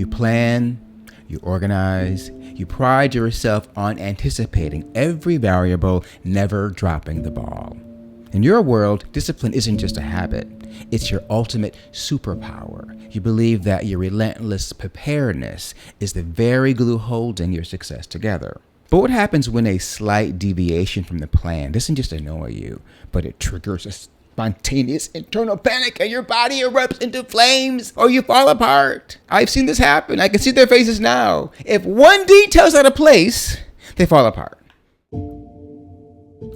You plan, you organize, you pride yourself on anticipating every variable, never dropping the ball. In your world, discipline isn't just a habit. It's your ultimate superpower. You believe that your relentless preparedness is the very glue holding your success together. But what happens when a slight deviation from the plan doesn't just annoy you, but it triggers a spontaneous internal panic and your body erupts into flames or you fall apart? I've seen this happen. I can see their faces now. If one detail's out of place, they fall apart.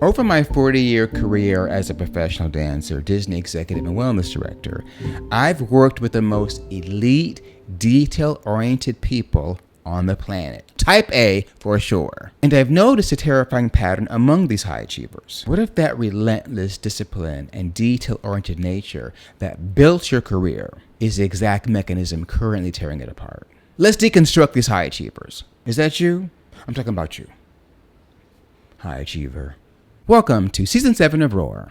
Over my 40-year career as a professional dancer, Disney executive and wellness director, I've worked with the most elite, detail-oriented people on the planet. Type A for sure. And I've noticed a terrifying pattern among these high achievers. What if that relentless discipline and detail-oriented nature that built your career is the exact mechanism currently tearing it apart? Let's deconstruct these high achievers. Is that you? I'm talking about you. High achiever. Welcome to Season 7 of Roar.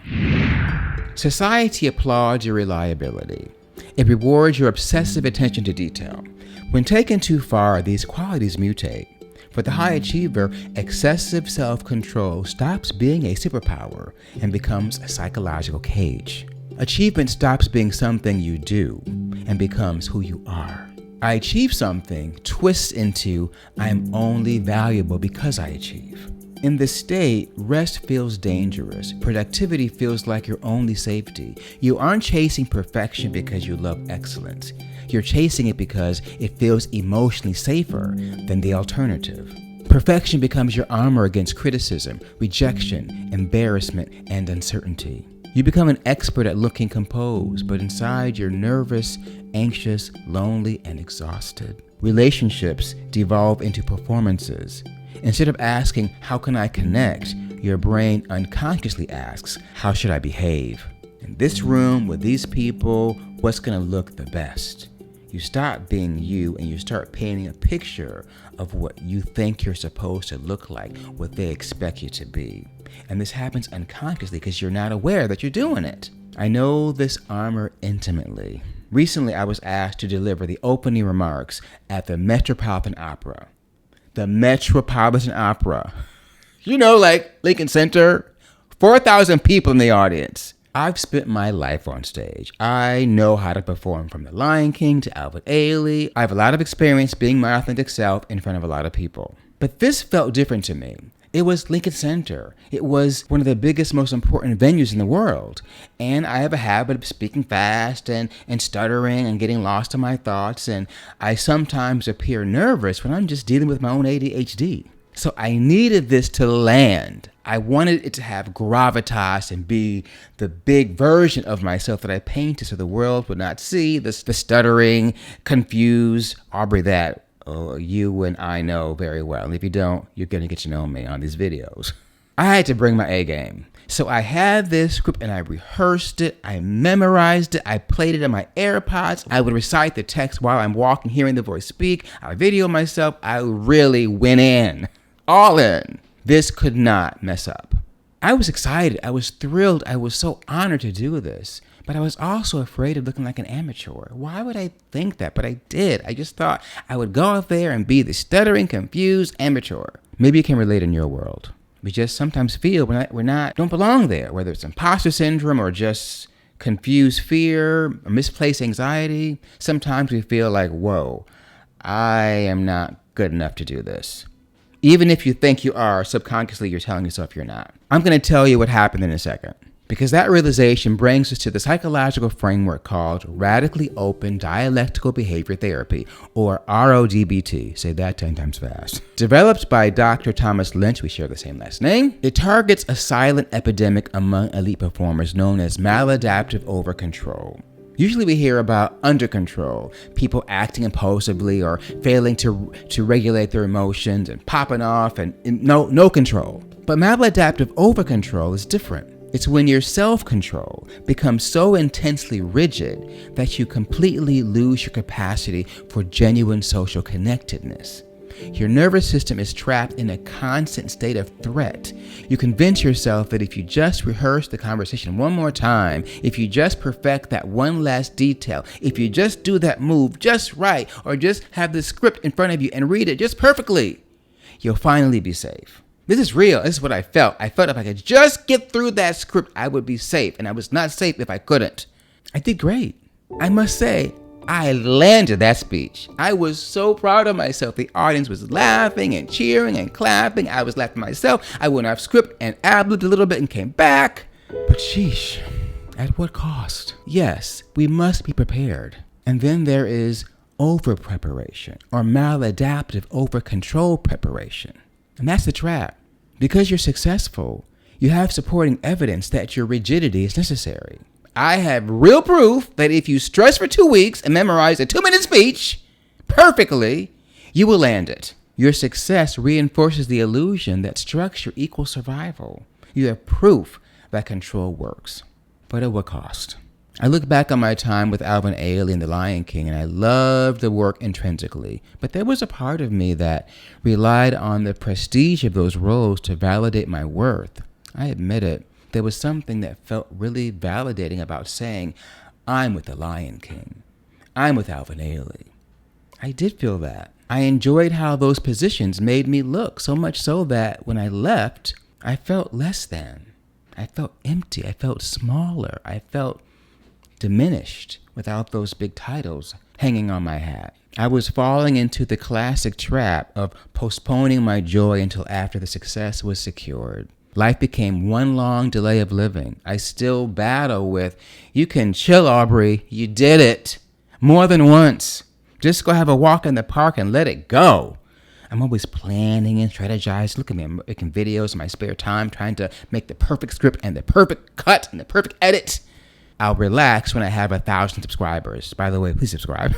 Society applauds your reliability. It rewards your obsessive attention to detail. When taken too far, these qualities mutate. For the high achiever, excessive self-control stops being a superpower and becomes a psychological cage. Achievement stops being something you do and becomes who you are. I achieve something twists into I'm only valuable because I achieve. In this state, rest feels dangerous. Productivity feels like your only safety. You aren't chasing perfection because you love excellence. You're chasing it because it feels emotionally safer than the alternative. Perfection becomes your armor against criticism, rejection, embarrassment, and uncertainty. You become an expert at looking composed, but inside you're nervous, anxious, lonely, and exhausted. Relationships devolve into performances. Instead of asking, how can I connect? Your brain unconsciously asks, how should I behave? In this room with these people, what's gonna look the best? You stop being you and you start painting a picture of what you think you're supposed to look like, what they expect you to be. And this happens unconsciously because you're not aware that you're doing it. I know this armor intimately. Recently, I was asked to deliver the opening remarks at the Metropolitan Opera. The Metropolitan Opera. You know, like Lincoln Center. 4,000 people in the audience. I've spent my life on stage. I know how to perform from The Lion King to Albert Ailey. I have a lot of experience being my authentic self in front of a lot of people. But this felt different to me. It was Lincoln Center. It was one of the biggest, most important venues in the world. And I have a habit of speaking fast and stuttering and getting lost in my thoughts. And I sometimes appear nervous when I'm just dealing with my own ADHD. So I needed this to land. I wanted it to have gravitas and be the big version of myself that I painted so the world would not see the stuttering, confused Aubrey that you and I know very well. And if you don't, you're going to get to know me on these videos. I had to bring my A game. So I had this script and I rehearsed it. I memorized it. I played it in my AirPods. I would recite the text while I'm walking, hearing the voice speak. I would video myself. I really went in. All in. This could not mess up. I was excited. I was thrilled. I was so honored to do this. But I was also afraid of looking like an amateur. Why would I think that? But I did. I just thought I would go out there and be the stuttering, confused amateur. Maybe you can relate in your world. We just sometimes feel don't belong there, whether it's imposter syndrome or just confused fear or misplaced anxiety. Sometimes we feel like, whoa, I am not good enough to do this. Even if you think you are, subconsciously you're telling yourself you're not. I'm going to tell you what happened in a second. Because that realization brings us to the psychological framework called Radically Open Dialectical Behavior Therapy, or RO DBT. Say that 10 times fast. Developed by Dr. Thomas Lynch, we share the same last name. It targets a silent epidemic among elite performers known as maladaptive overcontrol. Usually we hear about under control, people acting impulsively or failing to regulate their emotions and popping off and no control. But maladaptive overcontrol is different. It's when your self-control becomes so intensely rigid that you completely lose your capacity for genuine social connectedness. Your nervous system is trapped in a constant state of threat. You convince yourself that if you just rehearse the conversation one more time, if you just perfect that one last detail, if you just do that move just right, or just have the script in front of you and read it just perfectly, you'll finally be safe. This is real. This is what I felt. I felt if I could just get through that script, I would be safe. And I was not safe if I couldn't. I did great. I must say, I landed that speech. I was so proud of myself. The audience was laughing and cheering and clapping. I was laughing myself. I went off script and ad-libbed a little bit and came back. But sheesh, at what cost? Yes, we must be prepared. And then there is over-preparation or maladaptive over-control preparation. And that's the trap. Because you're successful, you have supporting evidence that your rigidity is necessary. I have real proof that if you stress for 2 weeks and memorize a 2-minute speech perfectly, you will land it. Your success reinforces the illusion that structure equals survival. You have proof that control works. But at what cost? I look back on my time with Alvin Ailey in The Lion King, and I loved the work intrinsically. But there was a part of me that relied on the prestige of those roles to validate my worth. I admit it. There was something that felt really validating about saying, I'm with The Lion King. I'm with Alvin Ailey. I did feel that. I enjoyed how those positions made me look, so much so that when I left, I felt less than. I felt empty. I felt smaller. I felt diminished without those big titles hanging on my hat. I was falling into the classic trap of postponing my joy until after the success was secured. Life became one long delay of living. I still battle with, you can chill, Aubrey. You did it. More than once. Just go have a walk in the park and let it go. I'm always planning and strategizing. Look at me, I'm making videos in my spare time, trying to make the perfect script and the perfect cut and the perfect edit. I'll relax when I have 1,000 subscribers. By the way, please subscribe.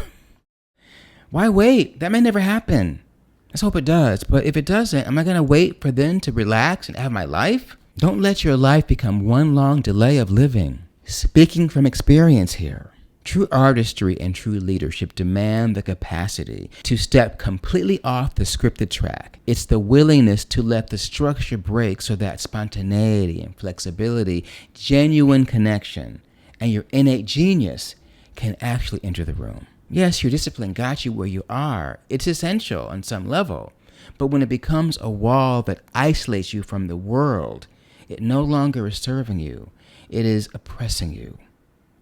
Why wait? That may never happen. Let's hope it does. But if it doesn't, am I going to wait for then to relax and have my life? Don't let your life become one long delay of living. Speaking from experience here. True artistry and true leadership demand the capacity to step completely off the scripted track. It's the willingness to let the structure break so that spontaneity and flexibility, genuine connection, and your innate genius can actually enter the room. Yes, your discipline got you where you are. It's essential on some level. But when it becomes a wall that isolates you from the world, it no longer is serving you. It is oppressing you.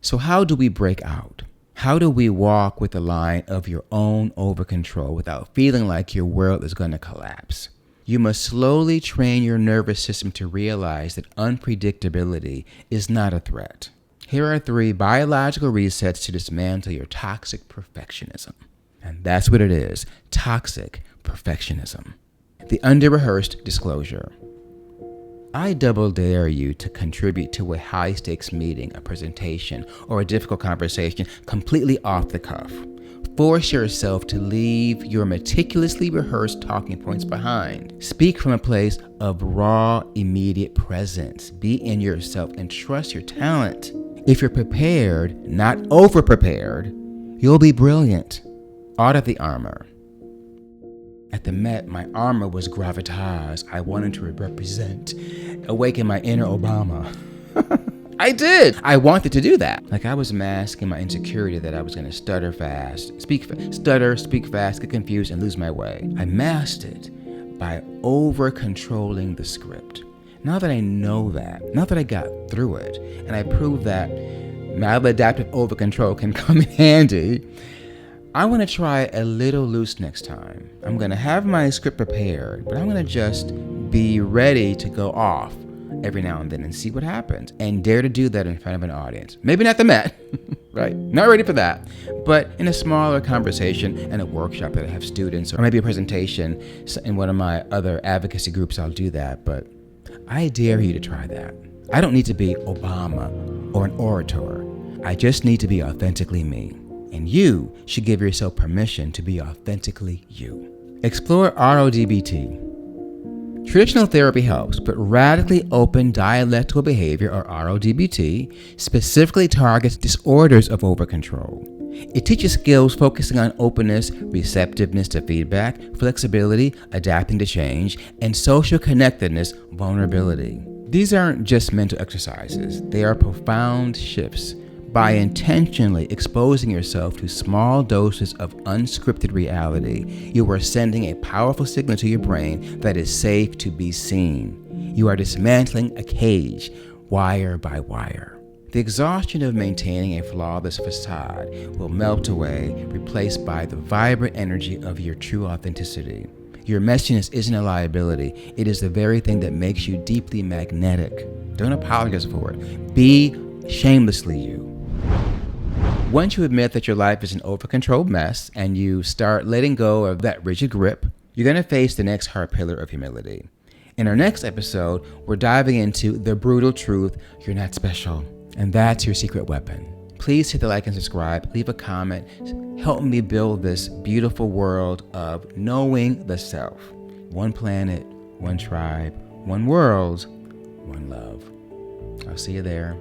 So how do we break out? How do we walk with the line of your own over-control without feeling like your world is going to collapse? You must slowly train your nervous system to realize that unpredictability is not a threat. Here are 3 biological resets to dismantle your toxic perfectionism. And that's what it is, toxic perfectionism. The Underrehearsed disclosure. I double dare you to contribute to a high-stakes meeting, a presentation, or a difficult conversation completely off the cuff. Force yourself to leave your meticulously rehearsed talking points behind. Speak from a place of raw, immediate presence. Be in yourself and trust your talent. If you're prepared, not over-prepared, you'll be brilliant. Audit the armor. At the Met, my armor was gravitas. I wanted to represent, awaken my inner Obama. I did. I wanted to do that. Like I was masking my insecurity that I was going to stutter fast, speak fast, get confused, and lose my way. I masked it by over-controlling the script. Now that I know that, now that I got through it, and I proved that maladaptive over-control can come in handy, I want to try a little loose next time. I'm going to have my script prepared, but I'm going to just be ready to go off every now and then and see what happens, and dare to do that in front of an audience. Maybe not the Met, right? Not ready for that, but in a smaller conversation and a workshop that I have students, or maybe a presentation in one of my other advocacy groups, I'll do that, but I dare you to try that. I don't need to be Obama or an orator. I just need to be authentically me. And you should give yourself permission to be authentically you. Explore RO DBT. Traditional therapy helps, but radically open dialectical behavior, or RO DBT, specifically targets disorders of overcontrol. It teaches skills focusing on openness, receptiveness to feedback, flexibility, adapting to change, and social connectedness, vulnerability. These aren't just mental exercises, they are profound shifts. By intentionally exposing yourself to small doses of unscripted reality, you are sending a powerful signal to your brain that it's safe to be seen. You are dismantling a cage, wire by wire. The exhaustion of maintaining a flawless facade will melt away, replaced by the vibrant energy of your true authenticity. Your messiness isn't a liability. It is the very thing that makes you deeply magnetic. Don't apologize for it. Be shamelessly you. Once you admit that your life is an over-controlled mess and you start letting go of that rigid grip, you're going to face the next hard pillar of humility. In our next episode, we're diving into the brutal truth: you're not special. And that's your secret weapon. Please hit the like and subscribe, leave a comment, help me build this beautiful world of knowing the self. One planet, one tribe, one world, one love. I'll see you there.